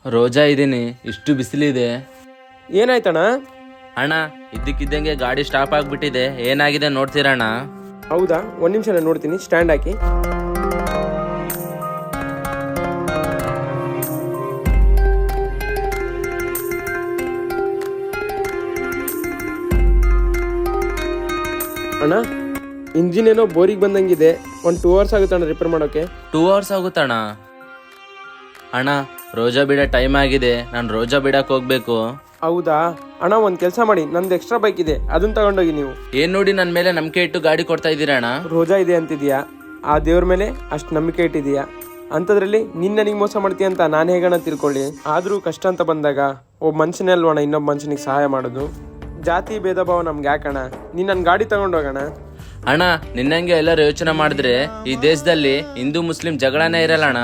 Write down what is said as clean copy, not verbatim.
ರೋಜಾ ಇದ್ದೀನಿ, ಇಷ್ಟು ಬಿಸಿಲಿದೆ. ಏನಾಯ್ತಣ್ಣ? ಅಣ್ಣ, ಇದ್ದಕ್ಕಿದ್ದಂಗೆ ಗಾಡಿ ಸ್ಟಾಪ್ ಆಗ್ಬಿಟ್ಟಿದೆ, ಏನಾಗಿದೆ ನೋಡ್ತೀರಣ್ಣ? ಹೌದಾ, ಒಂದು ನಿಮಿಷ ನಾನು ನೋಡ್ತೀನಿ. ಸ್ಟ್ಯಾಂಡ್ ಹಾಕಿ. ಅಣ್ಣ, ಇಂಜಿನ್ ಏನೋ ಬೋರಿಗೆ ಬಂದಂಗಿದೆ. ಒಂದು 2 ಅವರ್ಸ್ ಆಗುತ್ತೆ ಅಣ್ಣ ರಿಪೇರ್ ಮಾಡೋಕೆ. 2 ಅವರ್ಸ್ ಆಗುತ್ತಣ್ಣ? ಅಣ್ಣ, ರೋಜಾ ಬಿಡೋ ಟೈಮ್ ಆಗಿದೆ, ನಾನು ರೋಜಾ ಬಿಡಕ್ಕೆ ಹೋಗ್ಬೇಕು. ಹೌದಾ ಅಣ್ಣ, ಒಂದು ಕೆಲಸ ಮಾಡಿ, ನಂದು ಎಕ್ಸ್ಟ್ರಾ ಬೈಕ್ ಇದೆ, ಅದನ್ನ ತಗೊಂಡೋಗಿ ನೀವು. ಏನ್ ನೋಡಿ ನನ್ನ ಮೇಲೆ ನಂಬಿಕೆ ಇಟ್ಟು ಗಾಡಿ ಕೊಡ್ತಾ ಇದ್ದೀರಾ ಅಣ್ಣ? ರೋಜಾ ಇದೆ ಅಂತಿದ್ಯಾ, ಆ ದೇವ್ರ ಮೇಲೆ ಅಷ್ಟು ನಂಬಿಕೆ ಇಟ್ಟಿದೀಯಾ, ಅಂಥದ್ರಲ್ಲಿ ನಿನ್ನ ನನಗೆ ಮೋಸ ಮಾಡ್ತೀಯ ಅಂತ ನಾನು ಹೇಗಣ್ಣ ತಿಳ್ಕೊಳ್ಳಿ? ಆದರೂ ಕಷ್ಟ ಅಂತ ಬಂದಾಗ ಒಬ್ಬ ಮನುಷ್ಯನೇ ಅಲ್ವಣ ಇನ್ನೊಬ್ಬ ಮನುಷ್ಯನಿಗೆ ಸಹಾಯ ಮಾಡೋದು. ಜಾತಿ ಭೇದ ಭಾವ ನಮ್ಗೆ ಯಾಕಣ್ಣ? ನೀನು ನನ್ನ ಗಾಡಿ ತಗೊಂಡೋಗೋಣ. ಅಣ್ಣ, ನಿನ್ನಂಗೆ ಎಲ್ಲರೂ ಯೋಚನೆ ಮಾಡಿದ್ರೆ ಈ ದೇಶದಲ್ಲಿ ಹಿಂದೂ ಮುಸ್ಲಿಂ ಜಗಳನೇ ಇರಲ್ಲ ಅಣ್ಣ.